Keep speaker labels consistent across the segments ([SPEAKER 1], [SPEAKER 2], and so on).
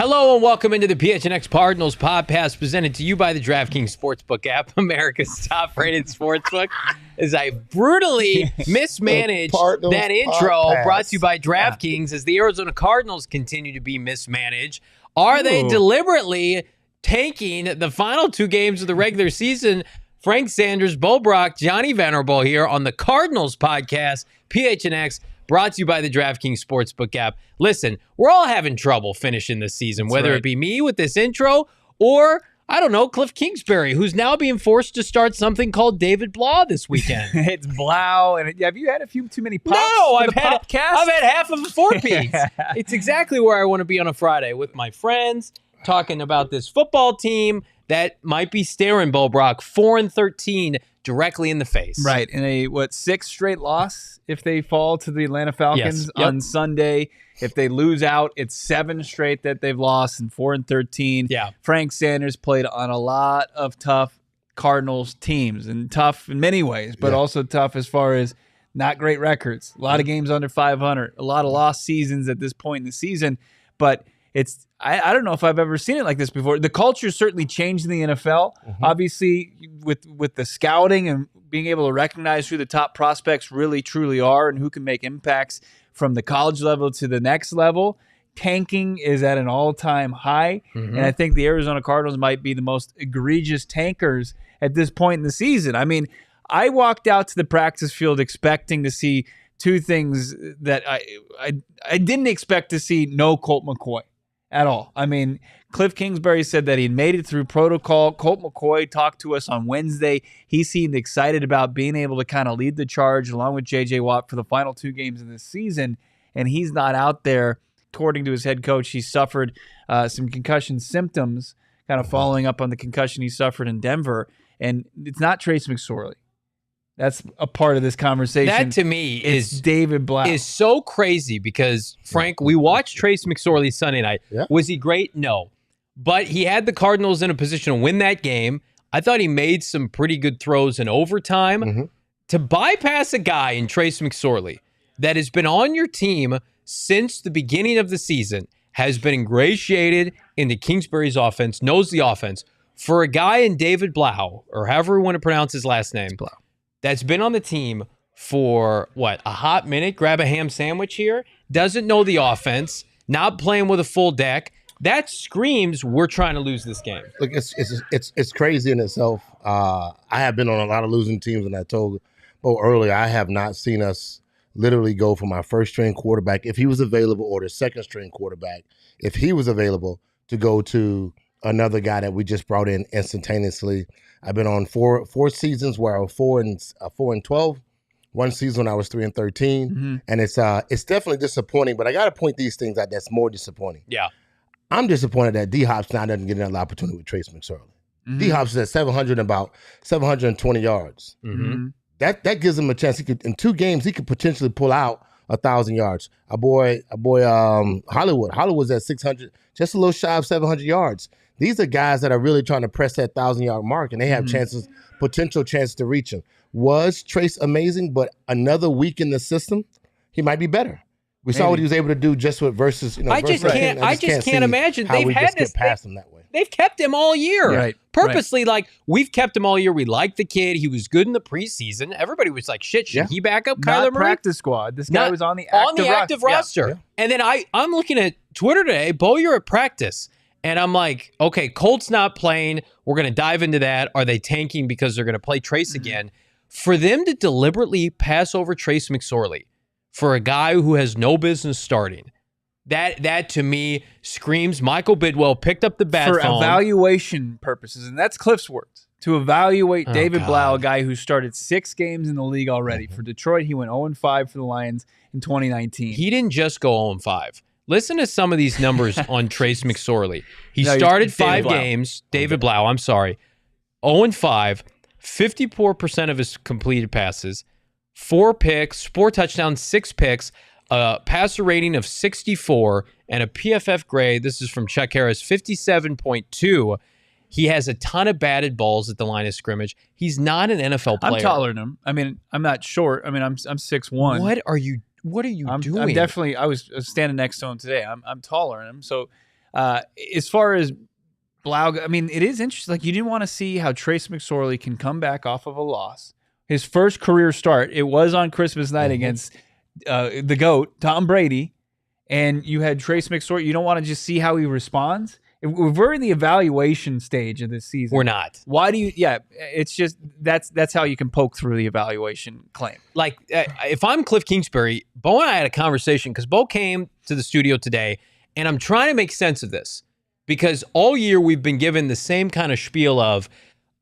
[SPEAKER 1] Hello and welcome into the PHNX Cardinals podcast presented to you by the DraftKings Sportsbook app, America's top-rated sportsbook. As I brutally mismanaged that intro
[SPEAKER 2] podcast.
[SPEAKER 1] Brought to you by DraftKings as the Arizona Cardinals continue to be mismanaged. Are they deliberately tanking the final two games of the regular season? Frank Sanders, Bo Brock, Johnny Venerable here on the Cardinals podcast, PHNX, brought to you by the DraftKings Sportsbook app. Listen, we're all having trouble finishing this season, whether it be me with this intro or, I don't know, Kliff Kingsbury, who's now being forced to start something called David Blough this weekend.
[SPEAKER 3] It's Blough. And have you had a few too many pops?
[SPEAKER 1] No, I've had half of a 4-piece. It's exactly where I want to be on a Friday with my friends, talking about this football team that might be staring Bo Brock 4-13 directly in the face.
[SPEAKER 3] Right. In a, sixth straight loss if they fall to the Atlanta Falcons on Sunday. If they lose out, it's 7 straight that they've lost and 4-13.
[SPEAKER 1] Yeah.
[SPEAKER 3] Frank Sanders played on a lot of tough Cardinals teams, and tough in many ways, but also tough as far as not great records. A lot of games under 500, a lot of lost seasons at this point in the season. But it's I don't know if I've ever seen it like this before. The culture certainly changed in the NFL. Obviously, with the scouting and being able to recognize who the top prospects really, truly are and who can make impacts from the college level to the next level, tanking is at an all-time high. And I think the Arizona Cardinals might be the most egregious tankers at this point in the season. I mean, I walked out to the practice field expecting to see two things that I didn't expect to see. No Colt McCoy at all. I mean, Kliff Kingsbury said that he made it through protocol. Colt McCoy talked to us on Wednesday. He seemed excited about being able to kind of lead the charge along with J.J. Watt for the final 2 games of this season, and he's not out there. According to his head coach, he suffered some concussion symptoms, kind of following up on the concussion he suffered in Denver, and it's not Trace McSorley. That's a part of this conversation.
[SPEAKER 1] That to me
[SPEAKER 3] is David Blough.
[SPEAKER 1] Is so crazy because, Frank, we watched Trace McSorley Sunday night.
[SPEAKER 2] Yeah.
[SPEAKER 1] Was he great? No. But he had the Cardinals in a position to win that game. I thought he made some pretty good throws in overtime. To bypass a guy in Trace McSorley that has been on your team since the beginning of the season, has been ingratiated into Kingsbury's offense, knows the offense, for a guy in David Blough, or however you want to pronounce his last name,
[SPEAKER 3] Blough,
[SPEAKER 1] that's been on the team for, a hot minute, grab a ham sandwich here, doesn't know the offense, not playing with a full deck. That screams we're trying to lose this game.
[SPEAKER 2] Look, it's crazy in itself. I have been on a lot of losing teams, and I told Bo earlier, I have not seen us literally go from our first-string quarterback, if he was available, or the second-string quarterback, if he was available, to go to another guy that we just brought in instantaneously. I've been on four seasons where I was 4-12. One season I was 3-13, and it's definitely disappointing. But I got to point these things out that's more disappointing.
[SPEAKER 1] Yeah,
[SPEAKER 2] I'm disappointed that D-Hops now doesn't get another opportunity with Trace McSorley. D-Hops is at 720 yards. That gives him a chance. He could, in 2 games, he could potentially pull out 1,000 yards. Our boy, Hollywood's at 600, just a little shy of 700 yards. These are guys that are really trying to press that 1,000-yard mark, and they have potential chances to reach him. Was Trace amazing? But another week in the system, he might be better. We saw what he was able to do just with versus.
[SPEAKER 1] I just can't imagine they've had this.
[SPEAKER 2] Past him that way.
[SPEAKER 1] They've kept him all year,
[SPEAKER 3] right?
[SPEAKER 1] Purposely, like we've kept him all year. We like the kid. He was good in the preseason. Everybody was like, "Shit, should he back up Kyler Murray?"
[SPEAKER 3] Practice squad. This guy was on the active
[SPEAKER 1] roster. Yeah. And then I'm looking at Twitter today. Bo, you're at practice. And I'm like, okay, Colt's not playing. We're going to dive into that. Are they tanking because they're going to play Trace again? For them to deliberately pass over Trace McSorley for a guy who has no business starting, that to me screams Michael Bidwell picked up the bat
[SPEAKER 3] for
[SPEAKER 1] phone.
[SPEAKER 3] Evaluation purposes, and that's Kliff's words, to evaluate David Blough, a guy who started 6 games in the league already. For Detroit, he went 0-5 for the Lions in 2019.
[SPEAKER 1] He didn't just go 0-5. Listen to some of these numbers on Trace McSorley. He started 5 games. David Blough, I'm sorry. 0-5, 54% of his completed passes, 4 picks, 4 touchdowns, 6 picks, a passer rating of 64, and a PFF grade, this is from Chuck Harris, 57.2. He has a ton of batted balls at the line of scrimmage. He's not an NFL player.
[SPEAKER 3] I'm taller than him. I mean, I'm not short. I mean, I'm 6'1".
[SPEAKER 1] What are you doing?
[SPEAKER 3] I'm definitely. I was standing next to him today. I'm taller than him. So, As far as Blough, I mean, it is interesting. Like, you didn't want to see how Trace McSorley can come back off of a loss. His first career start, it was on Christmas night against the GOAT, Tom Brady, and you had Trace McSorley. You don't want to just see how he responds. We're in the evaluation stage of this season.
[SPEAKER 1] We're not.
[SPEAKER 3] Why do you? Yeah, it's just that's how you can poke through the evaluation claim.
[SPEAKER 1] Like, if I'm Kliff Kingsbury, Bo and I had a conversation because Bo came to the studio today, and I'm trying to make sense of this because all year we've been given the same kind of spiel of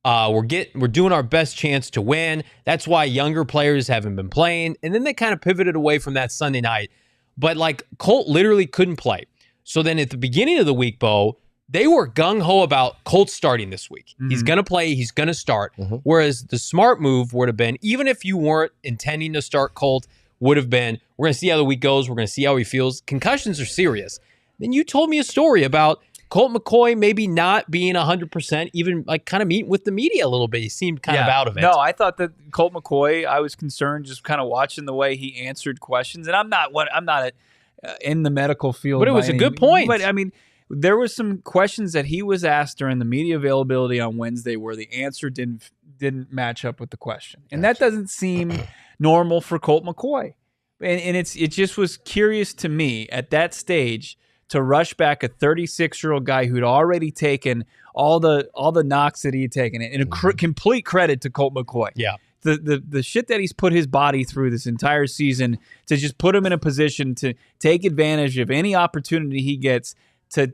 [SPEAKER 1] we're doing our best chance to win. That's why younger players haven't been playing, and then they kind of pivoted away from that Sunday night. But like Colt literally couldn't play. So then at the beginning of the week, Bo, they were gung-ho about Colt starting this week. He's going to play. He's going to start. Whereas the smart move would have been, even if you weren't intending to start Colt, would have been, we're going to see how the week goes. We're going to see how he feels. Concussions are serious. Then you told me a story about Colt McCoy maybe not being 100%, even like kind of meeting with the media a little bit. He seemed kind of out of it.
[SPEAKER 3] No, I thought that Colt McCoy, I was concerned just kind of watching the way he answered questions. And I'm not in the medical field.
[SPEAKER 1] But it was a good point.
[SPEAKER 3] But I mean, there was some questions that he was asked during the media availability on Wednesday where the answer didn't match up with the question. And that doesn't seem normal for Colt McCoy. And it just was curious to me at that stage to rush back a 36-year-old guy who'd already taken all the knocks that he had taken. And complete credit to Colt McCoy.
[SPEAKER 1] Yeah.
[SPEAKER 3] The shit that he's put his body through this entire season to just put him in a position to take advantage of any opportunity he gets to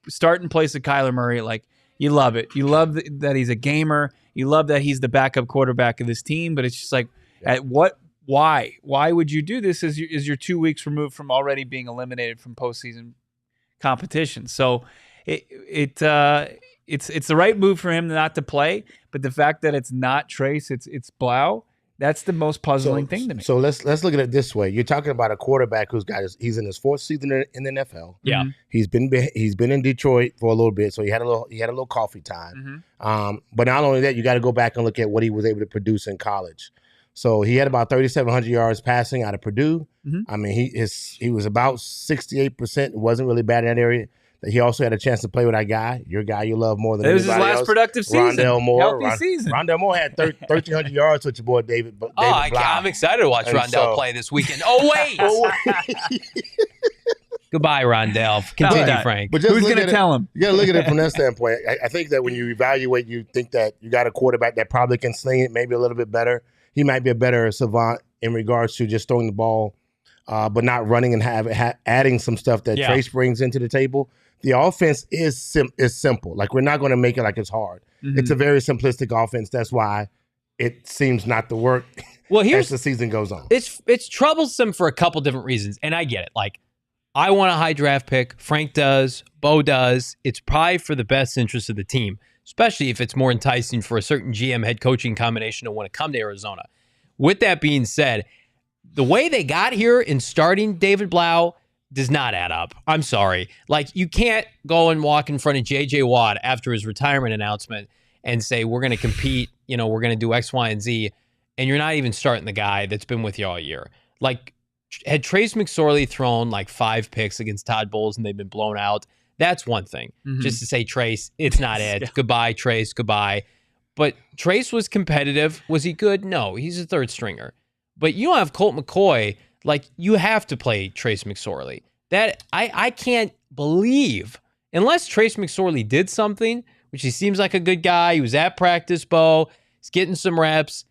[SPEAKER 3] start in place of Kyler Murray. Like, you love it. You love that he's a gamer. You love that he's the backup quarterback of this team. But it's just like, why would you do this as you're 2 weeks removed from already being eliminated from postseason competition? So it's the right move for him not to play, but the fact that it's not Trace, it's Blough, that's the most puzzling thing to me.
[SPEAKER 2] So let's look at it this way. You're talking about a quarterback he's in his fourth season in the NFL.
[SPEAKER 1] Yeah.
[SPEAKER 2] He's been in Detroit for a little bit, so he had a little coffee time. But not only that, you got to go back and look at what he was able to produce in college. So he had about 3,700 yards passing out of Purdue. I mean, he was about 68%. It wasn't really bad in that area. He also had a chance to play with that guy, your guy you love more than anybody else.
[SPEAKER 3] It was his last productive season.
[SPEAKER 2] Rondell Moore.
[SPEAKER 3] Healthy season.
[SPEAKER 2] Rondell Moore had 1,300 yards with your boy David Blough.
[SPEAKER 1] I'm excited to watch Rondell play this weekend. Oh, wait. Goodbye, Rondell. Continue, Frank.
[SPEAKER 2] But
[SPEAKER 3] who's going to tell him?
[SPEAKER 2] You got to look at it from that standpoint. I think that when you evaluate, you think that you got a quarterback that probably can sling it maybe a little bit better. He might be a better savant in regards to just throwing the ball, but not running and adding some stuff that Trace brings into the table. The offense is simple. Like, we're not going to make it like it's hard. It's a very simplistic offense. That's why it seems not to work as the season goes on.
[SPEAKER 1] It's troublesome for a couple different reasons, and I get it. Like, I want a high draft pick. Frank does. Bo does. It's probably for the best interest of the team, especially if it's more enticing for a certain GM head coaching combination to want to come to Arizona. With that being said, the way they got here in starting David Blough does not add up. I'm sorry. Like, you can't go and walk in front of J.J. Watt after his retirement announcement and say, we're going to compete, we're going to do X, Y, and Z, and you're not even starting the guy that's been with you all year. Like, had Trace McSorley thrown like 5 picks against Todd Bowles and they've been blown out, that's one thing. Just to say, Trace, it's not it. Goodbye, Trace, goodbye. But Trace was competitive. Was he good? No, he's a third stringer. But you don't have Colt McCoy. Like, you have to play Trace McSorley. That I can't believe, unless Trace McSorley did something, which he seems like a good guy. He was at practice, Bo. He's getting some reps.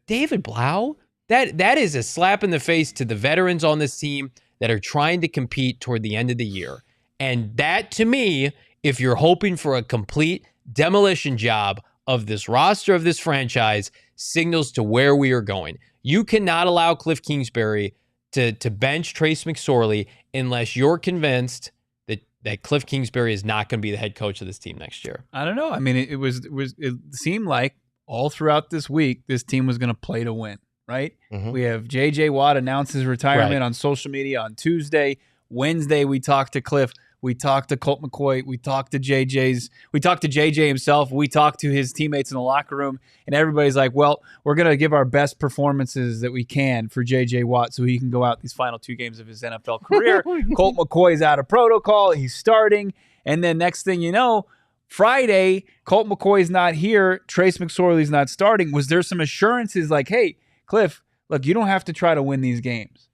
[SPEAKER 1] David Blough, that is a slap in the face to the veterans on this team that are trying to compete toward the end of the year. And that, to me, if you're hoping for a complete demolition job of this roster of this franchise, signals to where we are going. You cannot allow Kliff Kingsbury to bench Trace McSorley unless you're convinced that Kliff Kingsbury is not going to be the head coach of this team next year.
[SPEAKER 3] I don't know. I mean, it seemed like all throughout this week, this team was going to play to win, right? We have J.J. Watt announce his retirement on social media on Tuesday. Wednesday, we talked to Kliff. We talked to Colt McCoy. We talked to JJ himself. We talked to his teammates in the locker room. And everybody's like, well, we're going to give our best performances that we can for JJ Watt so he can go out these final 2 games of his NFL career. Colt McCoy's out of protocol. He's starting. And then next thing you know, Friday, Colt McCoy's not here. Trace McSorley's not starting. Was there some assurances like, hey, Kliff, look, you don't have to try to win these games.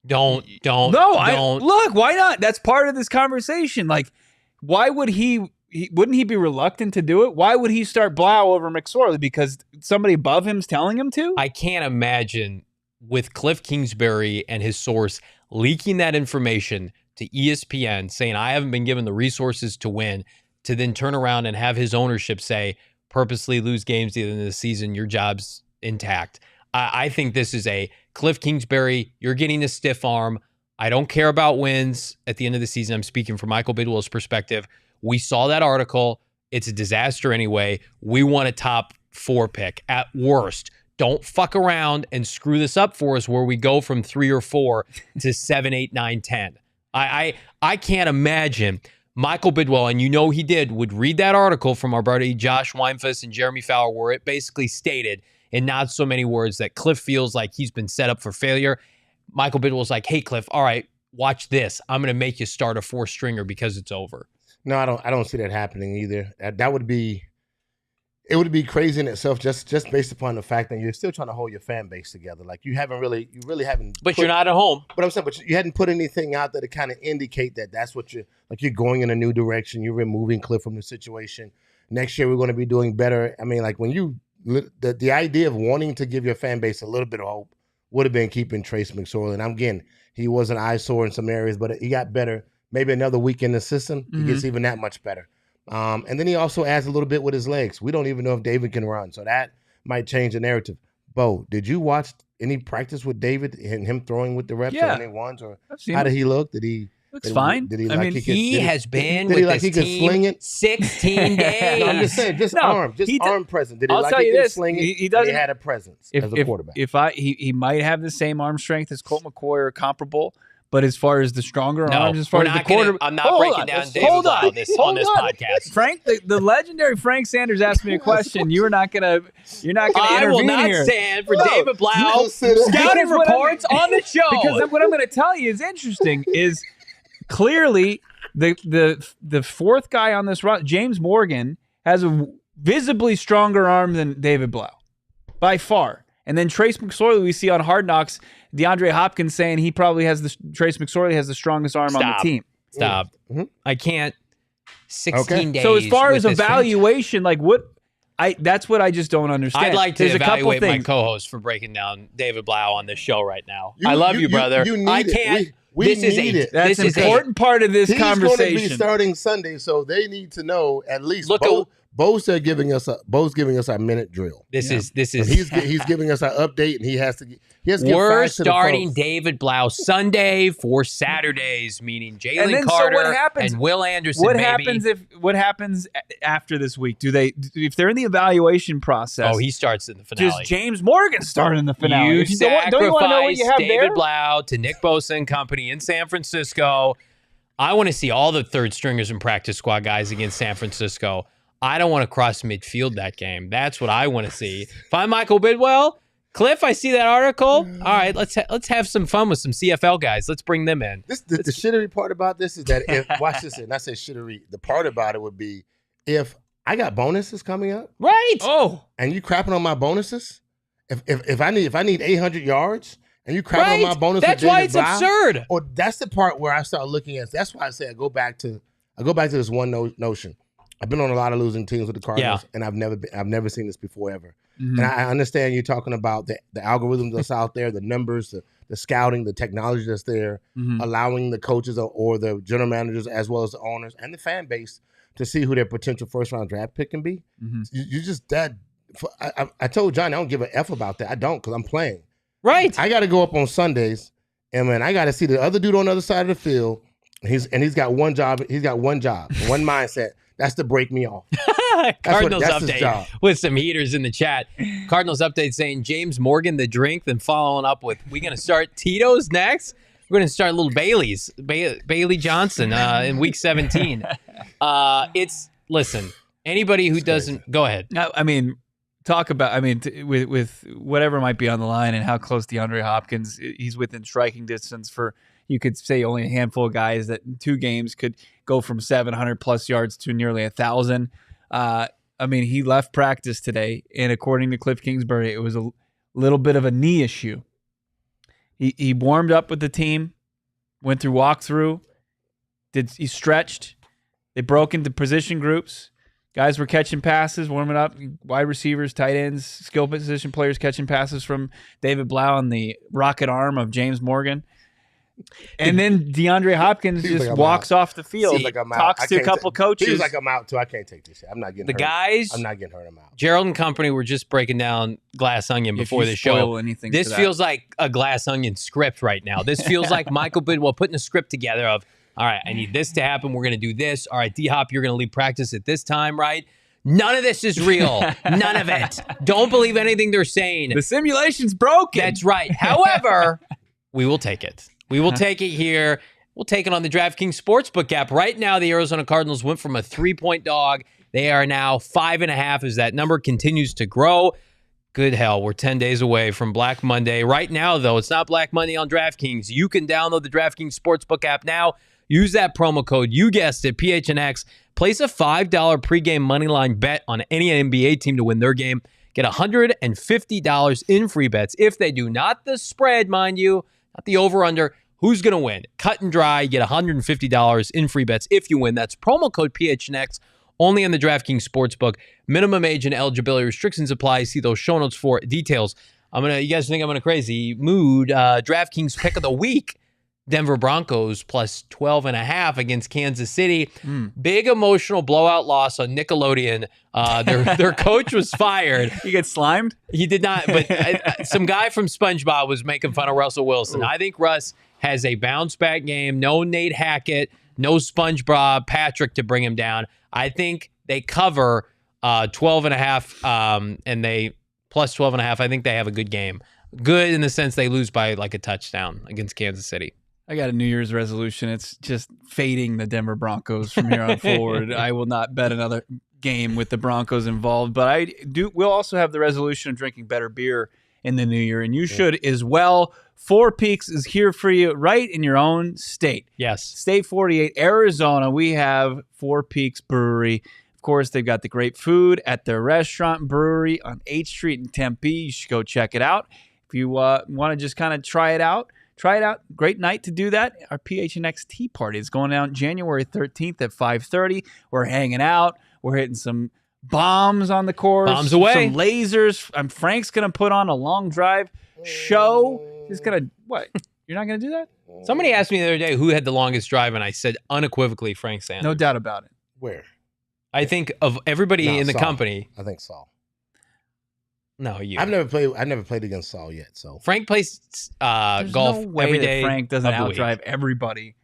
[SPEAKER 1] Don't.
[SPEAKER 3] Look, why not? That's part of this conversation. Like, why would wouldn't he be reluctant to do it? Why would he start Blough over McSorley? Because somebody above him's telling him to?
[SPEAKER 1] I can't imagine with Kliff Kingsbury and his source leaking that information to ESPN, saying I haven't been given the resources to win, to then turn around and have his ownership say, purposely lose games at the end of the season, your job's intact. I think this is a Kliff Kingsbury, you're getting a stiff arm. I don't care about wins at the end of the season. I'm speaking from Michael Bidwell's perspective. We saw that article. It's a disaster anyway. We want a top 4 pick at worst. Don't fuck around and screw this up for us where we go from 3 or 4 to 7, 8, 9, 10. I can't imagine Michael Bidwell, and you know he did, would read that article from our buddy Josh Weinfuss and Jeremy Fowler where it basically stated in not so many words that Kliff feels like he's been set up for failure. Michael Bidwell's like, hey, Kliff, all right, watch this. I'm going to make you start a 4-stringer because it's over.
[SPEAKER 2] No, I don't see that happening either. That would be crazy in itself just based upon the fact that you're still trying to hold your fan base together. Like you really haven't.
[SPEAKER 1] But you're not at home.
[SPEAKER 2] But I'm saying, you hadn't put anything out there to kind of indicate that that's what you're going in a new direction. You're removing Kliff from the situation. Next year we're going to be doing better. I mean, like when the idea of wanting to give your fan base a little bit of hope would have been keeping Trace McSorley. And again, he was an eyesore in some areas, but he got better. Maybe another week in the system, he gets even that much better. And then he also adds a little bit with his legs. We don't even know if David can run, so that might change the narrative. Bo, did you watch any practice with David and him throwing with the reps or any ones? Or how did he look? Did he?
[SPEAKER 3] Looks fine.
[SPEAKER 2] Did he
[SPEAKER 3] I
[SPEAKER 2] like
[SPEAKER 3] mean,
[SPEAKER 1] he has been with this team 16 days.
[SPEAKER 2] No, I'm just saying, arm presence. Did he
[SPEAKER 3] I'll tell you this.
[SPEAKER 2] Sling it?
[SPEAKER 3] He doesn't.
[SPEAKER 2] He had a presence as a quarterback.
[SPEAKER 3] He might have the same arm strength as Colt McCoy or comparable. But as far as the stronger arms, as far as the quarter,
[SPEAKER 1] I'm not breaking down David Blough on this podcast.
[SPEAKER 3] Frank, the legendary Frank Sanders asked me a question. You're not gonna intervene here.
[SPEAKER 1] I will not stand for David Blough scouting reports on the show.
[SPEAKER 3] Because what I'm going to tell you is interesting. Is clearly the fourth guy on this run, James Morgan, has a visibly stronger arm than David Blough by far. And then Trace McSorley, we see on Hard Knocks, DeAndre Hopkins saying he probably Trace McSorley has the strongest arm on the team.
[SPEAKER 1] Stop. Mm-hmm. I can't. 16 days.
[SPEAKER 3] So as far as evaluation, like that's what I just don't understand.
[SPEAKER 1] I'd like to evaluate my co-host for breaking down David Blough on this show right now. I love you, brother.
[SPEAKER 2] I
[SPEAKER 1] can't.
[SPEAKER 2] This is it.
[SPEAKER 3] That's an important part of this conversation.
[SPEAKER 2] He's going to be starting Sunday, so they need to know at least. Bo's giving us our minute drill.
[SPEAKER 1] This is
[SPEAKER 2] he's giving us our update, and he has to.
[SPEAKER 1] We're starting David Blough Sunday for Saturdays, meaning Jalen Carter and Will Anderson.
[SPEAKER 3] What happens after this week? If they're in the evaluation process?
[SPEAKER 1] Oh, he starts in the finale.
[SPEAKER 3] Does James Morgan start in the finale?
[SPEAKER 1] You sacrifice
[SPEAKER 3] don't you want to know what you have
[SPEAKER 1] David
[SPEAKER 3] there?
[SPEAKER 1] Blough to Nick Bosa and company in San Francisco. I want to see all the third stringers and practice squad guys against San Francisco. I don't want to cross midfield that game. That's what I want to see. If I'm Michael Bidwell, Kliff, I see that article. All right, let's have some fun with some CFL guys. Let's bring them in.
[SPEAKER 2] The shittery part about this is that watch this, and I say shittery. The part about it would be if I got bonuses coming up,
[SPEAKER 1] right?
[SPEAKER 3] Oh,
[SPEAKER 2] and you crapping on my bonuses. If I need 800 yards. And you crapping on my bonus.
[SPEAKER 1] That's why it's absurd.
[SPEAKER 2] Or that's the part where I start looking at. That's why I say I go back to this one notion. I've been on a lot of losing teams with the Cardinals, and I've never seen this before ever. Mm-hmm. And I understand you're talking about the algorithms that's out there, the numbers, the scouting, the technology that's there, allowing the coaches or the general managers as well as the owners and the fan base to see who their potential first-round draft pick can be. Mm-hmm. You just that. I told Johnny I don't give an F about that. I don't because I'm playing.
[SPEAKER 1] Right.
[SPEAKER 2] I got to go up on Sundays, and man, I got to see the other dude on the other side of the field. He's got one job. He's got one job, one mindset. That's to break me off.
[SPEAKER 1] Cardinals update with some heaters in the chat. Cardinals update saying James Morgan the drink, then following up with, we going to start Tito's next? We're We're going to start little Baileys, Bailey Johnson in week 17. Listen, anybody who doesn't, go ahead.
[SPEAKER 3] I mean, talk about, with whatever might be on the line and how close DeAndre Hopkins, he's within striking distance for, you could say only a handful of guys that in 2 games could go from 700 plus yards to nearly 1,000. He left practice today, and according to Kliff Kingsbury, it was a little bit of a knee issue. He warmed up with the team, went through walkthrough, he stretched. They broke into position groups. Guys were catching passes, warming up. Wide receivers, tight ends, skill position players catching passes from David Blough on the rocket arm of James Morgan. And then DeAndre Hopkins just walks off the field, talks to a couple coaches.
[SPEAKER 2] He's like, I'm out too. I can't take this shit. I'm not getting hurt. I'm not getting hurt. I'm out.
[SPEAKER 1] Gerald and company were just breaking down Glass Onion before the show. This feels like a Glass Onion script right now. This feels like Michael Bidwell putting a script together of, all right, I need this to happen. We're going to do this. All right, D-Hop, you're going to leave practice at this time, right? None of this is real. None of it. Don't believe anything they're saying.
[SPEAKER 3] The simulation's broken.
[SPEAKER 1] That's right. However, we will take it. We will take it here. We'll take it on the DraftKings Sportsbook app. Right now, the Arizona Cardinals went from a 3-point dog. They are now 5.5 as that number continues to grow. Good hell, we're 10 days away from Black Monday. Right now, though, it's not Black Monday on DraftKings. You can download the DraftKings Sportsbook app now. Use that promo code. You guessed it, PHNX. Place a $5 pregame moneyline bet on any NBA team to win their game. Get $150 in free bets if they do. Not the spread, mind you. Not the over-under. Who's going to win? Cut and dry. You get $150 in free bets if you win. That's promo code PHNX. Only on the DraftKings Sportsbook. Minimum age and eligibility restrictions apply. See those show notes for details. You guys think I'm in a crazy mood. DraftKings pick of the week. Denver Broncos plus 12.5 against Kansas City. Big emotional blowout loss on Nickelodeon. Their coach was fired.
[SPEAKER 3] He gets slimed?
[SPEAKER 1] He did not, but some guy from SpongeBob was making fun of Russell Wilson. I think Russ has a bounce back game. No Nate Hackett, no SpongeBob Patrick to bring him down. I think they cover 12.5 and they plus 12.5. I think they have a good game. Good in the sense they lose by like a touchdown against Kansas City.
[SPEAKER 3] I got a New Year's resolution. It's just fading the Denver Broncos from here on forward. I will not bet another game with the Broncos involved, but we'll also have the resolution of drinking better beer in the new year, and you should as well. Four Peaks is here for you right in your own state.
[SPEAKER 1] Yes.
[SPEAKER 3] State 48, Arizona. We have Four Peaks Brewery. Of course, they've got the great food at their restaurant brewery on 8th Street in Tempe. You should go check it out. If you want to just kind of try it out. Great night to do that. Our PHNX Tea Party is going down January 13th at 5:30. We're hanging out. We're hitting some bombs on the course.
[SPEAKER 1] Bombs away.
[SPEAKER 3] Some lasers. Frank's going to put on a long drive show. He's going to, what? You're not going to do that?
[SPEAKER 1] Somebody asked me the other day who had the longest drive, and I said unequivocally Frank Sanders.
[SPEAKER 3] No doubt about it.
[SPEAKER 2] Where?
[SPEAKER 1] I think of everybody in the company.
[SPEAKER 2] I think Saul.
[SPEAKER 1] No, you.
[SPEAKER 2] I never played against Saul yet. So
[SPEAKER 1] Frank plays golf
[SPEAKER 3] no way
[SPEAKER 1] every
[SPEAKER 3] that
[SPEAKER 1] day.
[SPEAKER 3] Frank doesn't outdrive everybody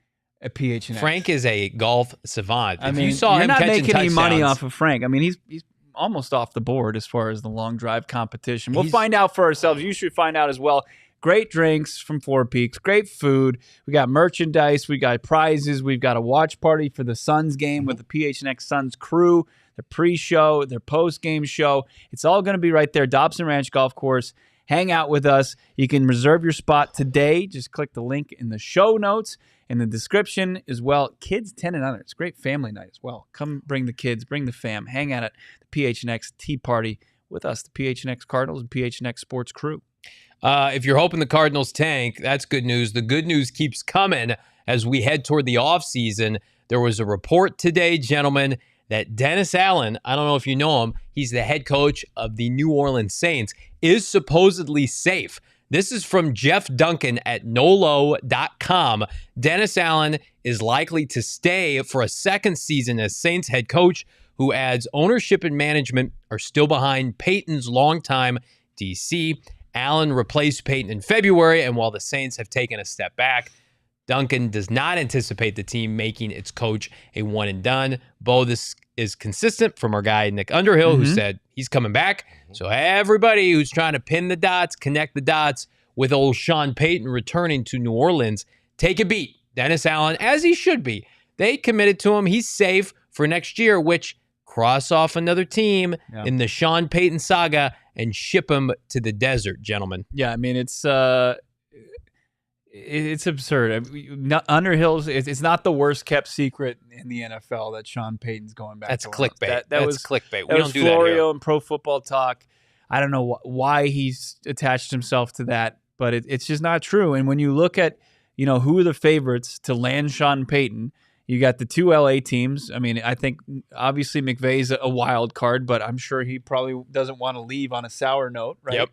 [SPEAKER 3] at PHNX.
[SPEAKER 1] Frank is a golf savant.
[SPEAKER 3] I mean,
[SPEAKER 1] you saw
[SPEAKER 3] you're
[SPEAKER 1] him
[SPEAKER 3] not
[SPEAKER 1] catching
[SPEAKER 3] making any money
[SPEAKER 1] touchdowns.
[SPEAKER 3] off of Frank. I mean, he's almost off the board as far as the long drive competition. We'll find out for ourselves. You should find out as well. Great drinks from Four Peaks. Great food. We got merchandise. We got prizes. We've got a watch party for the Suns game with the PHNX Suns crew. Their pre-show, their post-game show. It's all going to be right there. Dobson Ranch Golf Course. Hang out with us. You can reserve your spot today. Just click the link in the show notes in the description as well. Kids 10 and under. It's a great family night as well. Come bring the kids, bring the fam. Hang out at the PHNX Tea Party with us, the PHNX Cardinals and PHNX Sports crew.
[SPEAKER 1] If you're hoping the Cardinals tank, that's good news. The good news keeps coming as we head toward the offseason. There was a report today, gentlemen, that Dennis Allen, I don't know if you know him, he's the head coach of the New Orleans Saints, is supposedly safe. This is from Jeff Duncan at NOLA.com. Dennis Allen is likely to stay for a second season as Saints head coach, who adds ownership and management are still behind Peyton's longtime DC. Allen replaced Peyton in February, and while the Saints have taken a step back, Duncan does not anticipate the team making its coach a one and done. Bo, this is consistent from our guy Nick Underhill, who said he's coming back. So everybody who's trying to pin the dots, connect the dots with old Sean Payton returning to New Orleans, take a beat. Dennis Allen, as he should be. They committed to him. He's safe for next year, which cross off another team in the Sean Payton saga and ship him to the desert, gentlemen.
[SPEAKER 3] Yeah, I mean, it's absurd. Underhill's, it's not the worst kept secret in the NFL that Sean Payton's going back.
[SPEAKER 1] That's
[SPEAKER 3] to
[SPEAKER 1] clickbait. That's clickbait. We don't do
[SPEAKER 3] Florio
[SPEAKER 1] that here.
[SPEAKER 3] and Pro Football Talk. I don't know why he's attached himself to that, but it's just not true. And when you look at, who are the favorites to land Sean Payton, you got the two LA teams. I mean, I think obviously McVay's a wild card, but I'm sure he probably doesn't want to leave on a sour note, right?
[SPEAKER 1] Yep.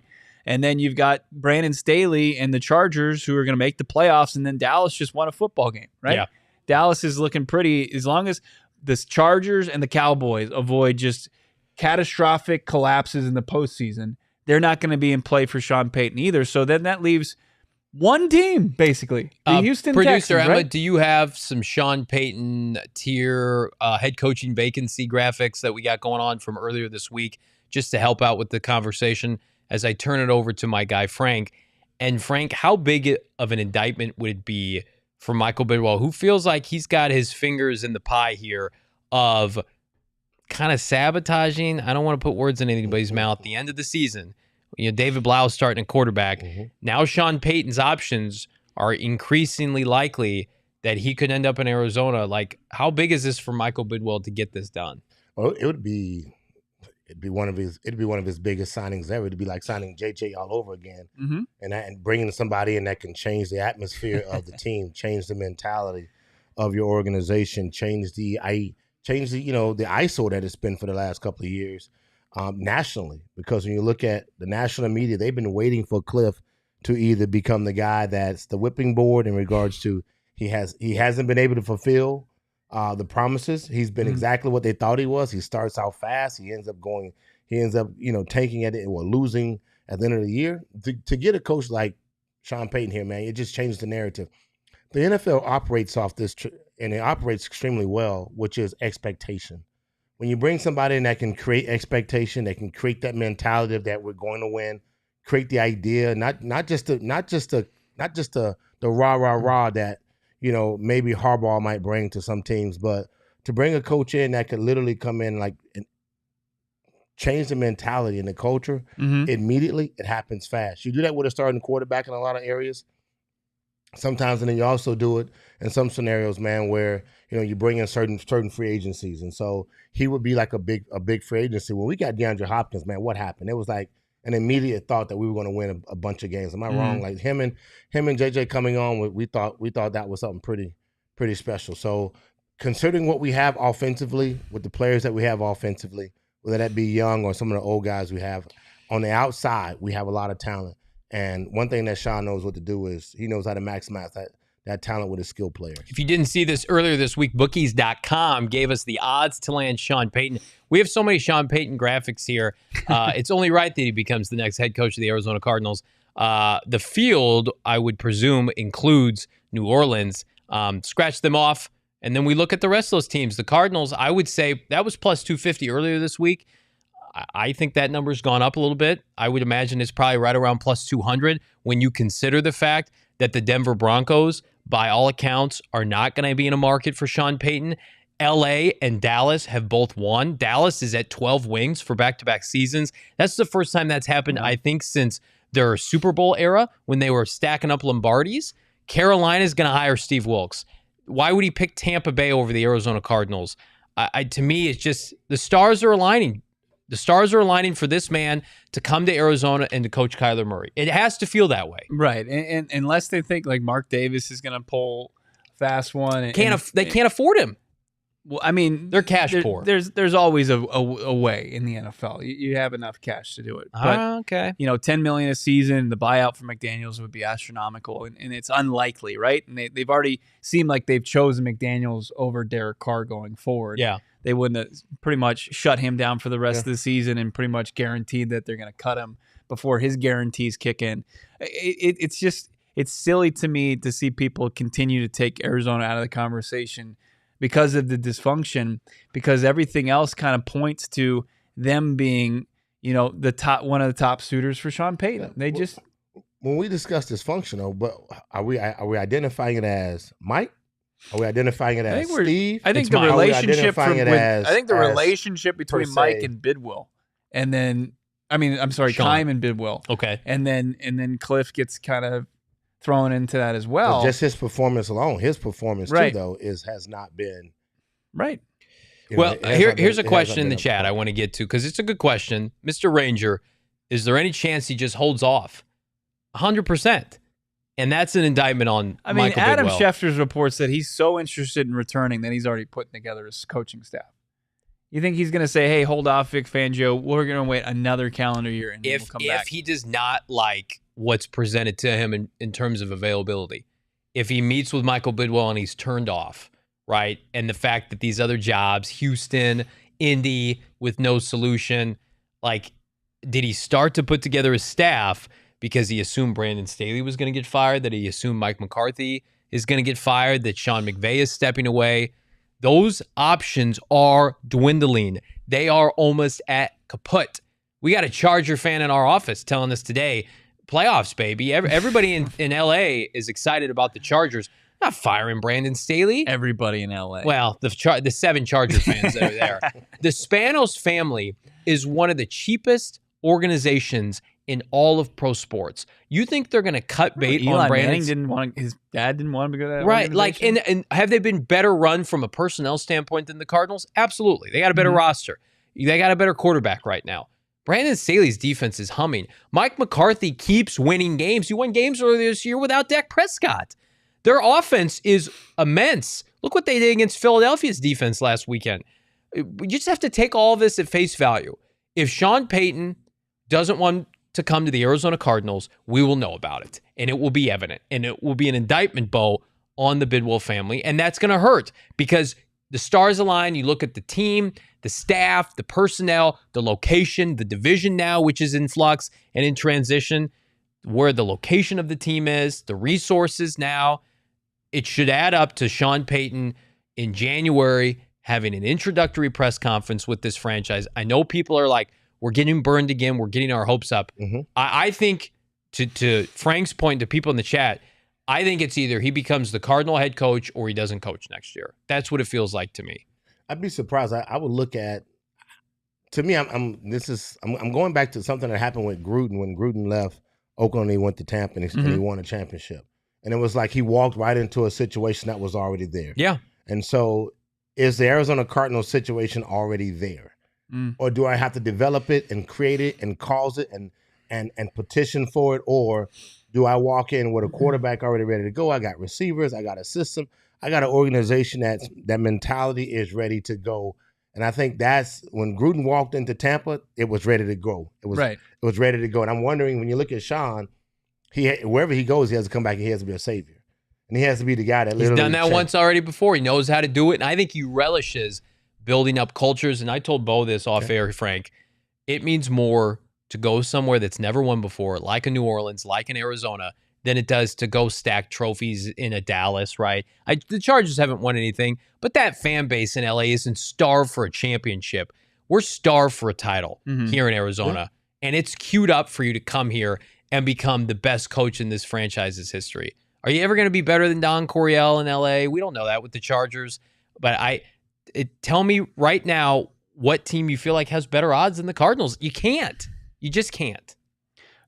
[SPEAKER 3] And then you've got Brandon Staley and the Chargers who are going to make the playoffs, and then Dallas just won a football game, right?
[SPEAKER 1] Yeah.
[SPEAKER 3] Dallas is looking pretty, as long as the Chargers and the Cowboys avoid just catastrophic collapses in the postseason, they're not going to be in play for Sean Payton either. So then that leaves one team, basically. The Houston
[SPEAKER 1] Producer
[SPEAKER 3] Texans,
[SPEAKER 1] Emma,
[SPEAKER 3] right?
[SPEAKER 1] do you have some Sean Payton tier head coaching vacancy graphics that we got going on from earlier this week just to help out with the conversation as I turn it over to my guy, Frank? And Frank, how big of an indictment would it be for Michael Bidwell, who feels like he's got his fingers in the pie here of kind of sabotaging? I don't want to put words in anybody's mouth. At the end of the season, David Blough starting a quarterback. Now Sean Payton's options are increasingly likely that he could end up in Arizona. Like, how big is this for Michael Bidwell to get this done?
[SPEAKER 2] Well, it'd be one of his biggest signings ever. It'd be like signing JJ all over again, and bringing somebody in that can change the atmosphere of the team, change the mentality of your organization, change the ISO that it's been for the last couple of years nationally. Because when you look at the national media, they've been waiting for Kliff to either become the guy that's the whipping board in regards to he hasn't been able to fulfill the promises. He's been exactly what they thought he was. He starts out fast. He ends up tanking at it or losing at the end of the year. To get a coach like Sean Payton here, man, it just changed the narrative. The NFL operates off this, and it operates extremely well, which is expectation. When you bring somebody in that can create expectation, that can create that mentality of that we're going to win, create the idea, not just the rah that maybe Harbaugh might bring to some teams, but to bring a coach in that could literally come in and change the mentality and the culture immediately, it happens fast. You do that with a starting quarterback in a lot of areas sometimes, and then you also do it in some scenarios, man, where you bring in certain free agencies, and so he would be like a big free agency. When we got DeAndre Hopkins, man, what happened? It was like an immediate thought that we were going to win a bunch of games. Am I wrong? Like him and JJ coming on, we thought that was something pretty special. So considering what we have offensively with the players that we have offensively, whether that be young or some of the old guys we have on the outside, we have a lot of talent. And one thing that Sean knows what to do is he knows how to maximize that talent with his skilled players.
[SPEAKER 1] If you didn't see this earlier this week, bookies.com gave us the odds to land Sean Payton. We have so many Sean Payton graphics here. It's only right that he becomes the next head coach of the Arizona Cardinals. The field, I would presume, includes New Orleans. Scratch them off, and then we look at the rest of those teams. The Cardinals, I would say that was plus 250 earlier this week. I think that number's gone up a little bit. I would imagine it's probably right around plus 200 when you consider the fact that the Denver Broncos, by all accounts, are not going to be in a market for Sean Payton. LA and Dallas have both won. Dallas is at 12 wins for back-to-back seasons. That's the first time that's happened, I think, since their Super Bowl era when they were stacking up Lombardis. Carolina's going to hire Steve Wilkes. Why would he pick Tampa Bay over the Arizona Cardinals? To me, it's just the stars are aligning. The stars are aligning for this man to come to Arizona and to coach Kyler Murray. It has to feel that way.
[SPEAKER 3] Right. And unless they think like Mark Davis is going to pull fast one.
[SPEAKER 1] They can't afford him.
[SPEAKER 3] Well, I mean,
[SPEAKER 1] they're cash poor.
[SPEAKER 3] There's always a way in the NFL. You have enough cash to do it. But,
[SPEAKER 1] okay.
[SPEAKER 3] $10 million a season, the buyout for McDaniels would be astronomical, and it's unlikely, right? And they've already seemed like they've chosen McDaniels over Derek Carr going forward.
[SPEAKER 1] Yeah.
[SPEAKER 3] They wouldn't have pretty much shut him down for the rest of the season and pretty much guaranteed that they're going to cut him before his guarantees kick in. It's silly to me to see people continue to take Arizona out of the conversation because of the dysfunction, because everything else kind of points to them being, one of the top suitors for Sean Payton.
[SPEAKER 2] when we discuss dysfunctional, but are we identifying it as Mike? Are we identifying it as Steve?
[SPEAKER 3] I think
[SPEAKER 1] It's
[SPEAKER 3] the
[SPEAKER 1] Mike.
[SPEAKER 3] relationship
[SPEAKER 2] As
[SPEAKER 3] relationship between Mike and Bidwill, and then I'm sorry,
[SPEAKER 1] Sean.
[SPEAKER 3] Kime and Bidwill.
[SPEAKER 1] Okay.
[SPEAKER 3] And then Kliff gets kind of thrown into that as well.
[SPEAKER 2] Just his performance alone, his performance too, though, has not been
[SPEAKER 3] right.
[SPEAKER 1] Well, here's a question in the chat I want to get to because it's a good question. Mr. Ranger, is there any chance he just holds off? 100%. And that's an indictment on Michael
[SPEAKER 3] Adam
[SPEAKER 1] Bidwill.
[SPEAKER 3] Schefter's report said he's so interested in returning that he's already putting together his coaching staff. You think he's going to say, hey, hold off, Vic Fangio. We're going to wait another calendar year and then we'll come back.
[SPEAKER 1] If he does not like what's presented to him in terms of availability, if he meets with Michael Bidwill and he's turned off, right, and the fact that these other jobs, Houston, Indy, with no solution, like, did he start to put together his staff because he assumed Brandon Staley was going to get fired, that he assumed Mike McCarthy is going to get fired, that Sean McVay is stepping away? Those options are dwindling. They are almost at kaput. We got a Charger fan in our office telling us today, playoffs, baby. Everybody in LA is excited about the Chargers. Not firing Brandon Staley.
[SPEAKER 3] Everybody in LA.
[SPEAKER 1] Well, the 7 Chargers fans that are there. The Spanos family is one of the cheapest organizations in all of pro sports. You think they're going to cut bait on Brandon?
[SPEAKER 3] His dad didn't want him to go to that
[SPEAKER 1] right? Like, and have they been better run from a personnel standpoint than the Cardinals? Absolutely. They got a better roster. They got a better quarterback right now. Brandon Staley's defense is humming. Mike McCarthy keeps winning games. He won games earlier this year without Dak Prescott. Their offense is immense. Look what they did against Philadelphia's defense last weekend. We just have to take all of this at face value. If Sean Payton doesn't want to come to the Arizona Cardinals, we will know about it, and it will be evident, and it will be an indictment, Bo, on the Bidwill family, and that's going to hurt because the stars align. You look at the team, the staff, the personnel, the location, the division now, which is in flux and in transition, where the location of the team is, the resources now. It should add up to Sean Payton in January having an introductory press conference with this franchise. I know people are like, we're getting burned again. We're getting our hopes up. Mm-hmm. I think, to Frank's point, to people in the chat, I think it's either he becomes the Cardinal head coach or he doesn't coach next year. That's what it feels like to me.
[SPEAKER 2] I'd be surprised. I would look at. To me, I'm going back to something that happened with Gruden when Gruden left Oakland. He went to Tampa and he won a championship. And it was like he walked right into a situation that was already there.
[SPEAKER 1] Yeah.
[SPEAKER 2] And so, is the Arizona Cardinals situation already there? Or do I have to develop it and create it and cause it and petition for it? Or do I walk in with a quarterback already ready to go? I got receivers. I got a system. I got an organization that mentality is ready to go. And I think that's when Gruden walked into Tampa, it was ready to go. It was ready to go. And I'm wondering, when you look at Sean, wherever he goes, he has to come back and he has to be a savior. And he has to be the guy that literally.
[SPEAKER 1] He's done that once already before. He knows how to do it. And I think he relishes building up cultures. And I told Bo this off air, Frank. It means more to go somewhere that's never won before, like a New Orleans, like in Arizona, than it does to go stack trophies in a Dallas, right? The Chargers haven't won anything, but that fan base in LA isn't starved for a championship. We're starved for a title here in Arizona. And it's queued up for you to come here and become the best coach in this franchise's history. Are you ever going to be better than Don Coryell in LA? We don't know that with the Chargers. But tell me right now what team you feel like has better odds than the Cardinals. You can't. You just can't.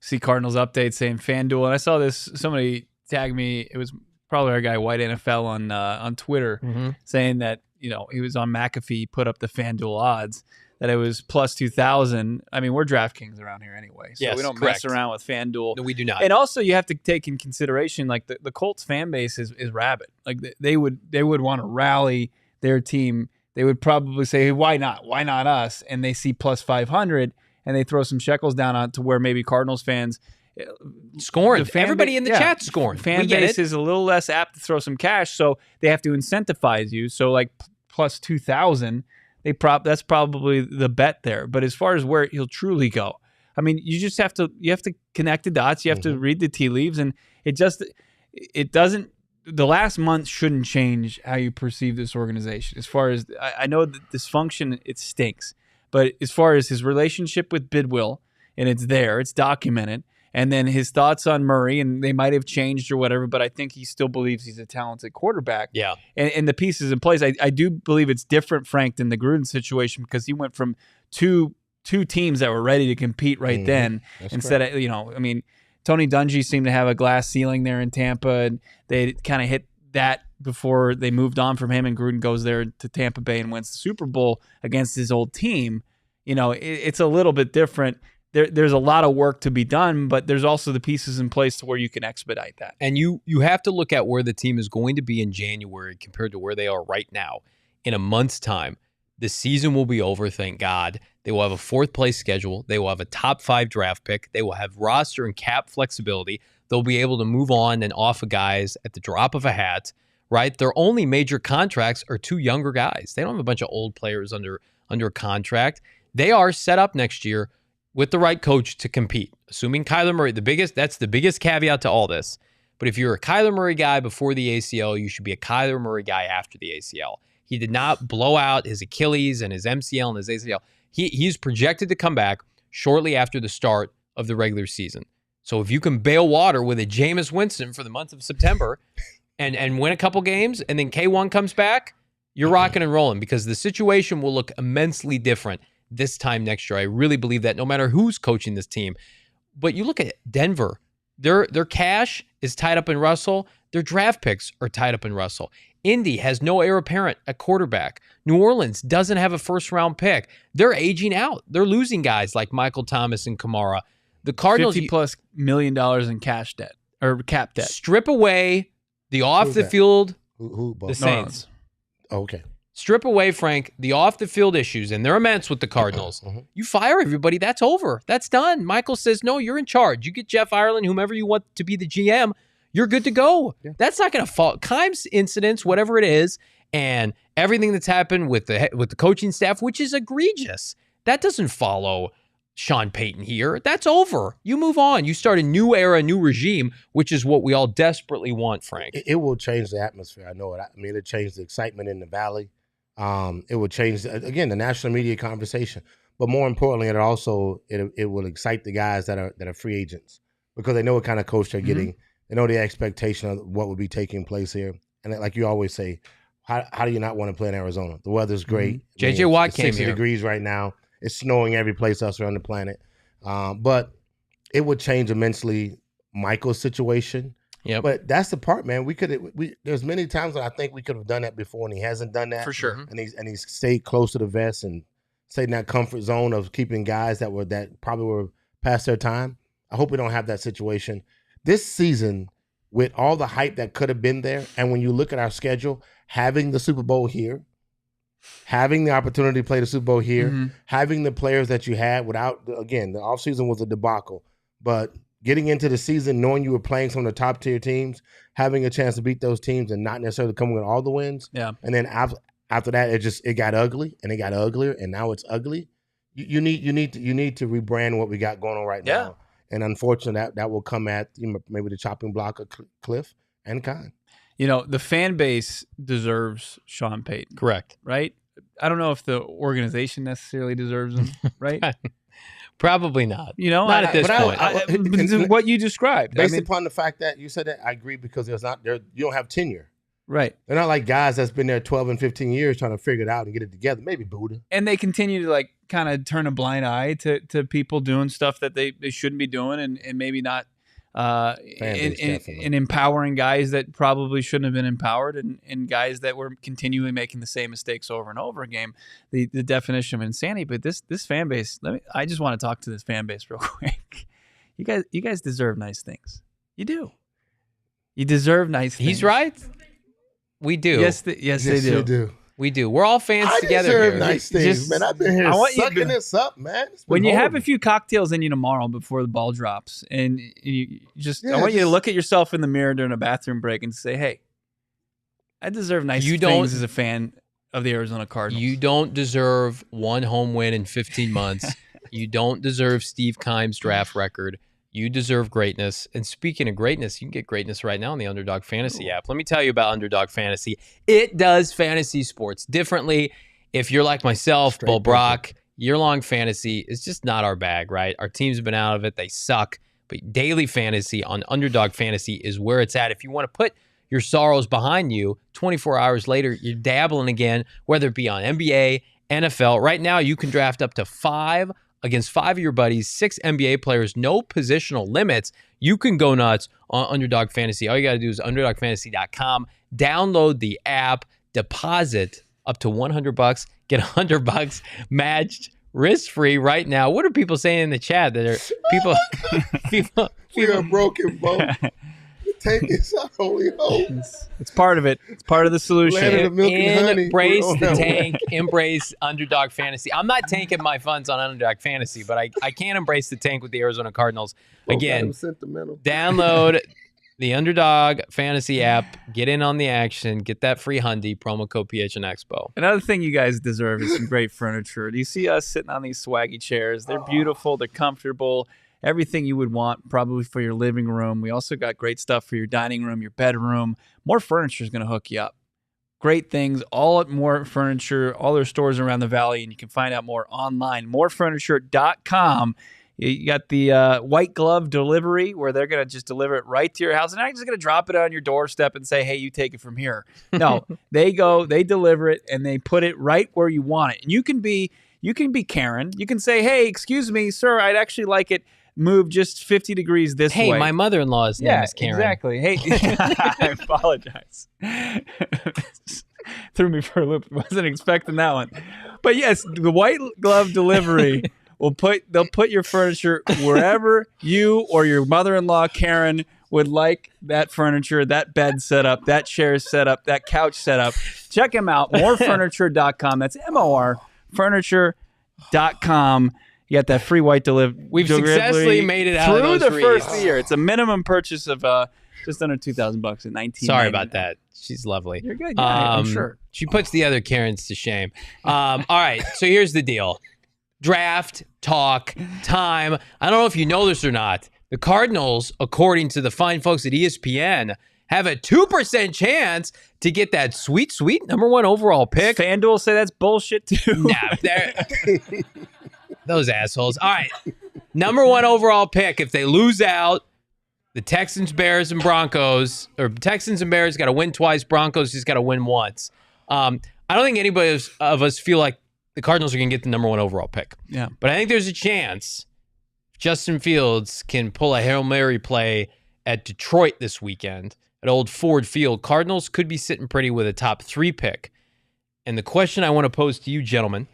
[SPEAKER 3] See Cardinals update saying FanDuel. And I saw this, somebody tagged me. It was probably our guy, White NFL, on Twitter, saying that, he was on McAfee, put up the FanDuel odds, that it was plus 2,000. I mean, we're DraftKings around here anyway, so we don't mess around with FanDuel.
[SPEAKER 1] No, we do not.
[SPEAKER 3] And also, you have to take in consideration, like the Colts fan base is rabid. Like they would want to rally their team. They would probably say, hey, why not? Why not us? And they see plus 500, and they throw some shekels down on to where maybe Cardinals fans
[SPEAKER 1] scoring. Everybody in the chat scoring.
[SPEAKER 3] Fan base is a little less apt to throw some cash, so they have to incentivize you. So like plus 2,000. That's probably the bet there. But as far as where he'll truly go, I mean, you have to connect the dots. You have to read the tea leaves, and it doesn't. The last month shouldn't change how you perceive this organization. As far as I know, the dysfunction, it stinks. But as far as his relationship with Bidwill, and it's documented, And then his thoughts on Murray, and they might have changed or whatever, but I think he still believes he's a talented quarterback.
[SPEAKER 1] Yeah.
[SPEAKER 3] And the pieces in place, I do believe it's different, Frank, than the Gruden situation, because he went from two teams that were ready to compete right then.
[SPEAKER 2] That's
[SPEAKER 3] instead
[SPEAKER 2] correct.
[SPEAKER 3] of, Tony Dungy seemed to have a glass ceiling there in Tampa, and they kind of hit that before they moved on from him, and Gruden goes there to Tampa Bay and wins the Super Bowl against his old team. It's a little bit different. There's a lot of work to be done, but there's also the pieces in place to where you can expedite that.
[SPEAKER 1] And you have to look at where the team is going to be in January compared to where they are right now. In a month's time, the season will be over, thank God. They will have a fourth-place schedule. They will have a top 5 draft pick. They will have roster and cap flexibility. They'll be able to move on and off of guys at the drop of a hat, right? Their only major contracts are 2 younger guys. They don't have a bunch of old players under contract. They are set up next year with the right coach to compete, assuming Kyler Murray. That's the biggest caveat to all this. But if you're a Kyler Murray guy before the ACL, you should be a Kyler Murray guy after the ACL. He did not blow out his Achilles and his MCL and his ACL. He's projected to come back shortly after the start of the regular season. So if you can bail water with a Jameis Winston for the month of September and win a couple games, and then K1 comes back, you're rocking and rolling, because the situation will look immensely different this time next year. I really believe that, no matter who's coaching this team. But you look at Denver, their cash is tied up in Russell. Their draft picks are tied up in Russell. Indy has no heir apparent at quarterback. New Orleans doesn't have a first-round pick. They're aging out. They're losing guys like Michael Thomas and Kamara. The Cardinals,
[SPEAKER 3] $50+ million in cash debt or cap debt.
[SPEAKER 1] Strip away the off-the-field,
[SPEAKER 2] Who
[SPEAKER 1] the Saints.
[SPEAKER 2] Okay.
[SPEAKER 1] Strip away, Frank, the off-the-field issues, and they're immense with the Cardinals. You fire everybody. That's over. That's done. Michael says, no, you're in charge. You get Jeff Ireland, whomever you want to be the GM, you're good to go. Yeah. That's not going to fall. Kimes incidents, whatever it is, and everything that's happened with the coaching staff, which is egregious, that doesn't follow Sean Payton here. That's over. You move on. You start a new era, new regime, which is what we all desperately want, Frank.
[SPEAKER 2] It will change the atmosphere. I know it. I mean, it'll change the excitement in the Valley. It will change, again, the national media conversation. But more importantly, it will excite the guys that are free agents, because they know what kind of coach they're getting. They know the expectation of what will be taking place here. And like you always say, how do you not want to play in Arizona? The weather's great.
[SPEAKER 1] J.J. Watt came here.
[SPEAKER 2] 60 degrees right now. It's snowing every place else around the planet. But it would change immensely Michael's situation.
[SPEAKER 1] Yeah.
[SPEAKER 2] But that's the part, man. There's many times that I think we could have done that before, and he hasn't done that.
[SPEAKER 1] For sure.
[SPEAKER 2] And he's stayed close to the vest and stayed in that comfort zone of keeping guys that probably were past their time. I hope we don't have that situation this season, with all the hype that could have been there. And when you look at our schedule, having the Super Bowl here, having the opportunity to play the Super Bowl here, having the players that you had without, again, the offseason was a debacle, but getting into the season, knowing you were playing some of the top tier teams, having a chance to beat those teams and not necessarily coming with all the wins.
[SPEAKER 3] Yeah.
[SPEAKER 2] And then after that, it got ugly, and it got uglier, and now it's ugly. You need to rebrand what we got going on right now. And unfortunately, that will come at maybe the chopping block of Kliff and Khan.
[SPEAKER 3] The fan base deserves Sean Payton.
[SPEAKER 1] Correct.
[SPEAKER 3] Right? I don't know if the organization necessarily deserves him, right?
[SPEAKER 1] Probably not.
[SPEAKER 3] Not
[SPEAKER 1] at this point.
[SPEAKER 3] What you described.
[SPEAKER 2] Based upon the fact that you said that, I agree, because you don't have tenure.
[SPEAKER 3] Right.
[SPEAKER 2] They're not like guys that's been there 12 and 15 years trying to figure it out and get it together. Maybe Buddha.
[SPEAKER 3] And they continue to kind of turn a blind eye to people doing stuff that they shouldn't be doing, and maybe not in empowering guys that probably shouldn't have been empowered, and guys that were continually making the same mistakes over and over again. The definition of insanity. But this fan base, I just want to talk to this fan base real quick. You guys deserve nice things. You do. You deserve nice things.
[SPEAKER 1] He's right. We do.
[SPEAKER 3] Yes, they do.
[SPEAKER 2] You do.
[SPEAKER 1] We do. We're all fans together
[SPEAKER 2] deserve
[SPEAKER 1] here.
[SPEAKER 2] Nice things, man. I've been here sucking this up, man.
[SPEAKER 3] When you have a few cocktails in you tomorrow before the ball drops, and I want you to look at yourself in the mirror during a bathroom break and say, "Hey, I deserve nice things as a fan of the Arizona Cardinals."
[SPEAKER 1] You don't deserve one home win in 15 months. You don't deserve Steve Kimes' draft record. You deserve greatness. And speaking of greatness, you can get greatness right now in the Underdog Fantasy app. Let me tell you about Underdog Fantasy. It does fantasy sports differently. If you're like myself, Bull Brock, year-long fantasy is just not our bag, right? Our teams have been out of it. They suck. But daily fantasy on Underdog Fantasy is where it's at. If you want to put your sorrows behind you, 24 hours later, you're dabbling again, whether it be on NBA, NFL. Right now, you can draft up to 5 against 5 of your buddies, 6 NBA players, no positional limits. You can go nuts on Underdog Fantasy. All you got to do is underdogfantasy.com, download the app, deposit up to $100, get $100 matched risk-free right now. What are people saying in the chat? That are people
[SPEAKER 2] We are broken, Bo. Tank is our only hope.
[SPEAKER 3] It's part of it. It's part of the solution.
[SPEAKER 2] Land of the milk and honey.
[SPEAKER 1] Embrace
[SPEAKER 2] We're on
[SPEAKER 1] the
[SPEAKER 2] that
[SPEAKER 1] tank. Embrace Underdog Fantasy. I'm not tanking my funds on Underdog Fantasy, but I can embrace the tank with the Arizona Cardinals. Again, download the Underdog Fantasy app. Get in on the action. Get that free Hyundai. Promo code PHNX.
[SPEAKER 3] Another thing you guys deserve is some great furniture. Do you see us sitting on these swaggy chairs? They're beautiful. They're comfortable. Everything you would want probably for your living room. We also got great stuff for your dining room, your bedroom. More Furniture is going to hook you up. Great things, all at More Furniture, all their stores around the valley, and you can find out more online. Morefurniture.com. You got the white glove delivery where they're going to just deliver it right to your house. They're not just going to drop it on your doorstep and say, hey, you take it from here. No, they deliver it, and they put it right where you want it. And you can be Karen. You can say, hey, excuse me, sir, I'd actually like it move just 50 degrees this way.
[SPEAKER 1] Hey, my mother-in-law's name is Karen.
[SPEAKER 3] Exactly. Hey, I apologize. Threw me for a loop. Wasn't expecting that one. But yes, the white glove delivery they'll put your furniture wherever you or your mother-in-law Karen would like that furniture, that bed set up, that chair set up, that couch set up. Check them out. Morefurniture.com. That's MOR furniture.com. You got that free white delivery.
[SPEAKER 1] We've successfully made it out
[SPEAKER 3] through
[SPEAKER 1] of those
[SPEAKER 3] the
[SPEAKER 1] reads.
[SPEAKER 3] first year. It's a minimum purchase of just under $2,000 at 19.
[SPEAKER 1] Sorry about that. She's lovely.
[SPEAKER 3] You're good. Yeah, I'm sure.
[SPEAKER 1] She puts the other Karens to shame. All right. So here's the deal. Draft, talk, time. I don't know if you know this or not. The Cardinals, according to the fine folks at ESPN, have a 2% chance to get that sweet, sweet #1 overall pick.
[SPEAKER 3] FanDuel say that's bullshit too.
[SPEAKER 1] Nah, those assholes. All right. #1 overall pick. If they lose out, the Texans, Bears, and Broncos, or Texans and Bears got to win twice. Broncos just got to win once. I don't think anybody of us feel like the Cardinals are going to get the #1 overall pick.
[SPEAKER 3] Yeah.
[SPEAKER 1] But I think there's a chance Justin Fields can pull a Hail Mary play at Detroit this weekend at Old Ford Field. Cardinals could be sitting pretty with a top 3 pick. And the question I want to pose to you, gentlemen,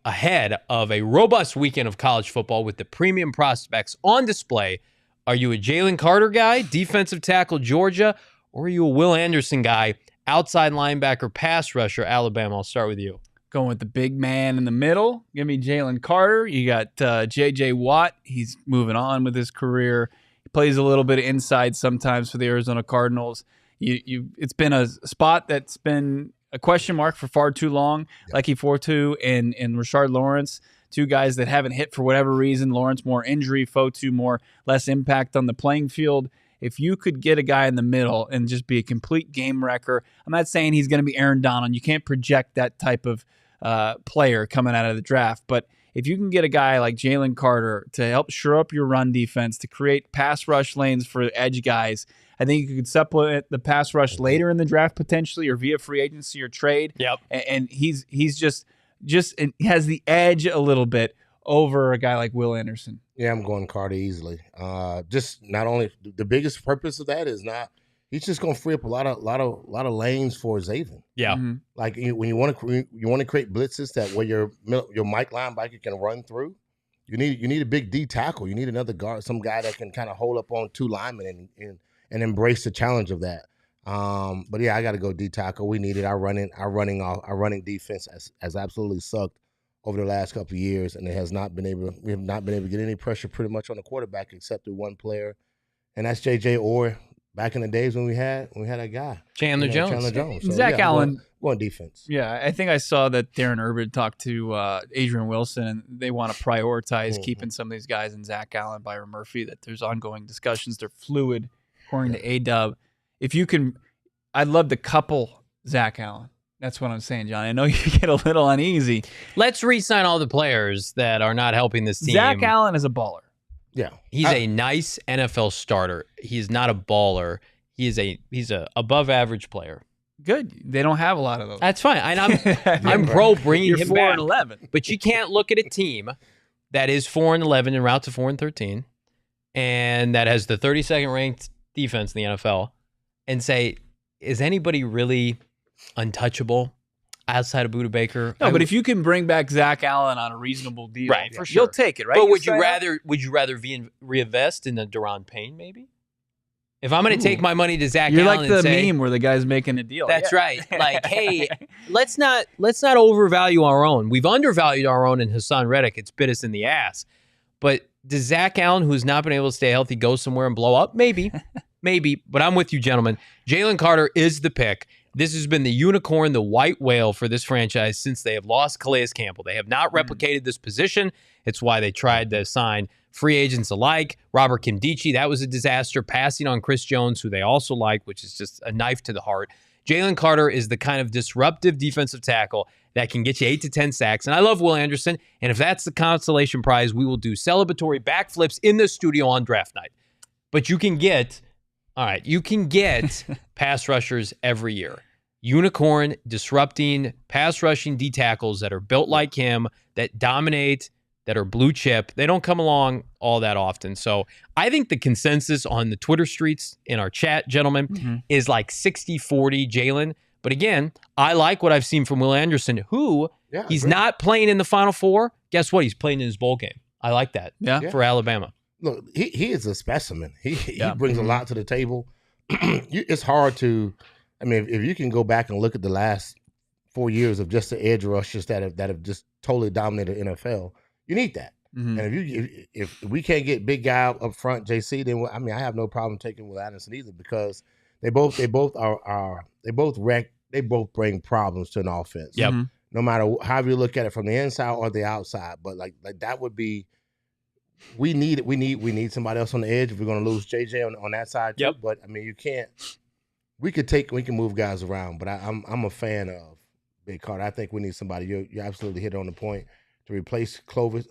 [SPEAKER 1] ahead of a robust weekend of college football with the premium prospects on display, are you a Jalen Carter guy, defensive tackle Georgia, or are you a Will Anderson guy, outside linebacker, pass rusher, Alabama? I'll start with you.
[SPEAKER 3] Going with the big man in the middle. Give me Jalen Carter. You got J.J. Watt. He's moving on with his career. He plays a little bit of inside sometimes for the Arizona Cardinals. It's been a spot that's been a question mark for far too long. Yeah. Lecky Fortu and Rashard Lawrence, 2 guys that haven't hit for whatever reason. Lawrence more injury, Fortu less impact on the playing field. If you could get a guy in the middle and just be a complete game wrecker, I'm not saying he's going to be Aaron Donald. You can't project that type of player coming out of the draft. But if you can get a guy like Jalen Carter to help shore up your run defense, to create pass rush lanes for edge guys, I think you could supplement the pass rush later in the draft potentially, or via free agency or trade.
[SPEAKER 1] Yep.
[SPEAKER 3] And he's just he has the edge a little bit over a guy like Will Anderson.
[SPEAKER 2] Yeah, I'm going Carter easily. Just not only the biggest purpose of that is not he's just going to free up a lot of lanes for Zaven.
[SPEAKER 1] Yeah,
[SPEAKER 2] like when you want to create blitzes that where your Mike linebacker can run through. You need a big D tackle. You need another guard, some guy that can kind of hold up on 2 linemen and embrace the challenge of that. But yeah, I got to go D tackle. We need it. Our running defense has absolutely sucked over the last couple of years, and we have not been able to get any pressure pretty much on the quarterback except through one player, and that's JJ, or back in the days when we had that guy
[SPEAKER 1] Chandler Jones.
[SPEAKER 2] So,
[SPEAKER 3] Zach Allen
[SPEAKER 2] going defense.
[SPEAKER 3] Yeah, I think I saw that Darren Urban talked to Adrian Wilson, and they want to prioritize keeping some of these guys, and Zach Allen, Byron Murphy, that there's ongoing discussions. They're fluid, according to A-Dub. If you can, I'd love to couple Zach Allen. That's what I'm saying, John. I know you get a little uneasy.
[SPEAKER 1] Let's re-sign all the players that are not helping this team.
[SPEAKER 3] Zach Allen is a baller.
[SPEAKER 2] Yeah.
[SPEAKER 1] He's a nice NFL starter. He's not a baller. He's a above average player.
[SPEAKER 3] Good. They don't have a lot of those.
[SPEAKER 1] That's fine. And I'm pro bringing him back.
[SPEAKER 3] 4-11.
[SPEAKER 1] But you can't look at a team that is 4-11 en route to 4-13 and that has the 32nd ranked defense in the NFL and say, is anybody really untouchable outside of Budda Baker?
[SPEAKER 3] No, but if you can bring back Zach Allen on a reasonable deal,
[SPEAKER 1] right, for sure.
[SPEAKER 3] You'll take it, right?
[SPEAKER 1] But would you rather reinvest in the Deron Payne, maybe? If I'm going to take my money to Zach
[SPEAKER 3] You're
[SPEAKER 1] Allen
[SPEAKER 3] like the
[SPEAKER 1] and say,
[SPEAKER 3] meme where the guy's making a deal.
[SPEAKER 1] That's right. Like, hey, let's not overvalue our own. We've undervalued our own in Hassan Reddick. It's bit us in the ass. But does Zach Allen, who's not been able to stay healthy, go somewhere and blow up? Maybe. Maybe. But I'm with you, gentlemen. Jalen Carter is the pick. This has been the unicorn, the white whale for this franchise since they have lost Calais Campbell. They have not replicated this position. It's why they tried to sign free agents alike. Robert Kimdichie, that was a disaster. Passing on Chris Jones, who they also like, which is just a knife to the heart. Jalen Carter is the kind of disruptive defensive tackle that can get you 8 to 10 sacks. And I love Will Anderson. And if that's the consolation prize, we will do celebratory backflips in the studio on draft night. But you can get pass rushers every year. Unicorn, disrupting, pass rushing D tackles that are built like him, that dominate, that are blue chip. They don't come along all that often. So I think the consensus on the Twitter streets in our chat, gentlemen, is like 60-40 Jalen. But again, I like what I've seen from Will Anderson, who he's not playing in the Final Four. Guess what? He's playing in his bowl game. I like that for Alabama.
[SPEAKER 2] Look, he is a specimen. He brings a lot to the table. It's hard to, I mean, if you can go back and look at the last 4 years of just the edge rushers that have just totally dominated the NFL, you need that. And if we can't get big guy up front, JC, then I have no problem taking Will Anderson either, because they both bring problems to an offense.
[SPEAKER 1] Yep.
[SPEAKER 2] No matter how you look at it from the inside or the outside, but like that would be. We need somebody else on the edge if we're going to lose JJ on that side too.
[SPEAKER 1] Yep.
[SPEAKER 2] But I mean, you can't. We can move guys around, but I'm a fan of Big Carter. I think we need somebody. You absolutely hit on the point to replace Calais,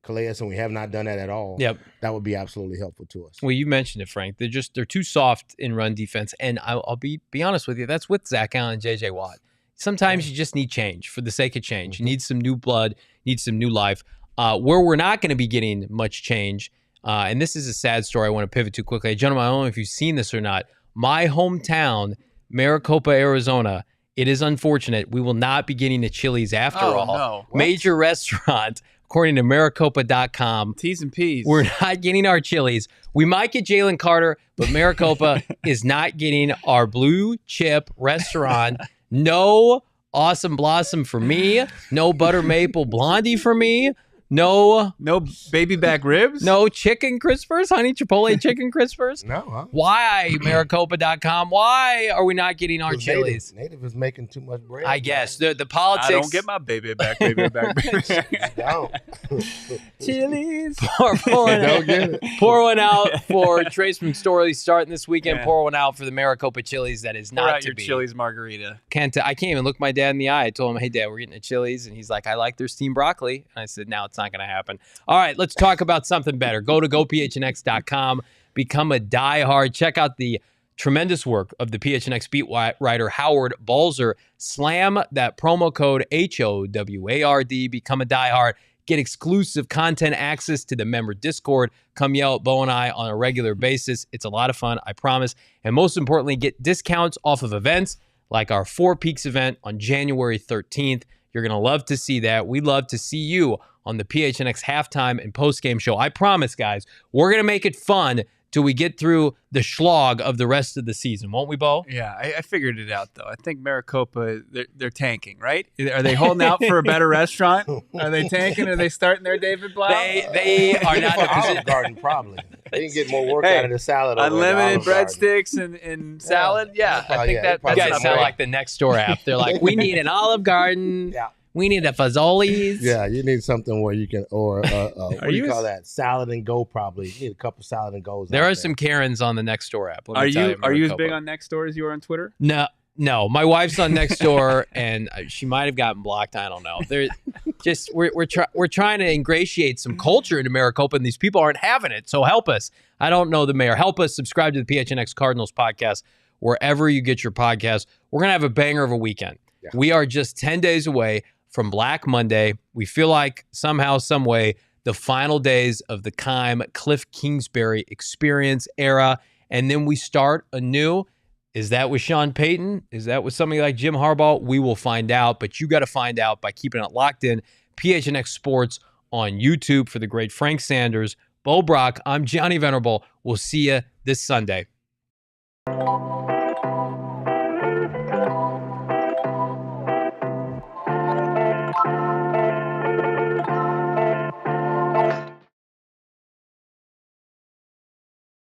[SPEAKER 2] and we have not done that at all.
[SPEAKER 1] Yep.
[SPEAKER 2] That would be absolutely helpful to us.
[SPEAKER 1] Well, you mentioned it, Frank. They're too soft in run defense, and I'll be honest with you. That's with Zach Allen and JJ Watt. Sometimes you just need change for the sake of change. You need some new blood, need some new life. Where we're not going to be getting much change, and this is a sad story I want to pivot to quickly. Gentlemen, I don't know if you've seen this or not. My hometown, Maricopa, Arizona, it is unfortunate. We will not be getting a Chili's after all.
[SPEAKER 3] No.
[SPEAKER 1] Major restaurant, according to Maricopa.com.
[SPEAKER 3] T's and P's.
[SPEAKER 1] We're not getting our Chili's. We might get Jalen Carter, but Maricopa is not getting our blue chip restaurant. No Awesome Blossom for me. No Butter Maple Blondie for me. No
[SPEAKER 3] baby back ribs?
[SPEAKER 1] No chicken crispers, honey chipotle chicken crispers?
[SPEAKER 2] No. Huh?
[SPEAKER 1] Why, Maricopa.com? Why are we not getting our Chili's?
[SPEAKER 2] Native is making too much bread.
[SPEAKER 1] I guess. The politics.
[SPEAKER 3] I don't get my baby back ribs.
[SPEAKER 2] Don't.
[SPEAKER 1] Chili's. Pour one out for Trace McSorely starting this weekend.
[SPEAKER 3] Yeah.
[SPEAKER 1] Pour one out for the Maricopa Chili's. That is
[SPEAKER 3] Pour
[SPEAKER 1] not
[SPEAKER 3] out
[SPEAKER 1] to
[SPEAKER 3] your
[SPEAKER 1] be.
[SPEAKER 3] Chili's margarita.
[SPEAKER 1] I can't even look my dad in the eye. I told him, hey, Dad, we're getting a Chili's. And he's like, I like their steamed broccoli. And I said, now it's not going to happen. All right, let's talk about something better. Go to gophnx.com. Become a diehard. Check out the tremendous work of the PHNX beat writer Howard Balzer. Slam that promo code HOWARD. Become a diehard. Get exclusive content access to the member Discord. Come yell at Bo and I on a regular basis. It's a lot of fun, I promise. And most importantly, get discounts off of events like our Four Peaks event on January 13th. You're going to love to see that. We love to see you on the PHNX halftime and postgame show. I promise, guys, we're going to make it fun till we get through the slog of the rest of the season. Won't we, Bo?
[SPEAKER 3] Yeah, I figured it out, though. I think Maricopa, they're tanking, right? Are they holding out for a better restaurant? Are they tanking? Are they starting their David Blough?
[SPEAKER 1] They are not in a position.
[SPEAKER 2] Olive Garden, probably. They can get more work out of the salad.
[SPEAKER 3] Unlimited breadsticks and salad. Yeah, I think that.
[SPEAKER 1] You guys sound like the Next Door app. They're like, we need an Olive Garden.
[SPEAKER 2] Yeah.
[SPEAKER 1] We need a Fazoli's.
[SPEAKER 2] Yeah, you need something where you can, or what do you call that? Salad and go, probably. You need a couple salad and goes.
[SPEAKER 1] There are some Karens on the Next Door app.
[SPEAKER 3] Are you as big on Next Door as you are on Twitter?
[SPEAKER 1] No, No, my wife's on next door, and she might have gotten blocked. I don't know. They're just we're trying to ingratiate some culture into Maricopa, and these people aren't having it. So help us. I don't know the mayor. Help us. Subscribe to the PHNX Cardinals podcast wherever you get your podcast. We're gonna have a banger of a weekend. Yeah. We are just 10 days away from Black Monday. We feel like somehow, some way, the final days of the Kliff Kingsbury experience era, and then we start anew. Is that with Sean Payton? Is that with somebody like Jim Harbaugh? We will find out, but you got to find out by keeping it locked in. PHNX Sports on YouTube for the great Frank Sanders, Bo Brock. I'm Johnny Venerable. We'll see you this Sunday.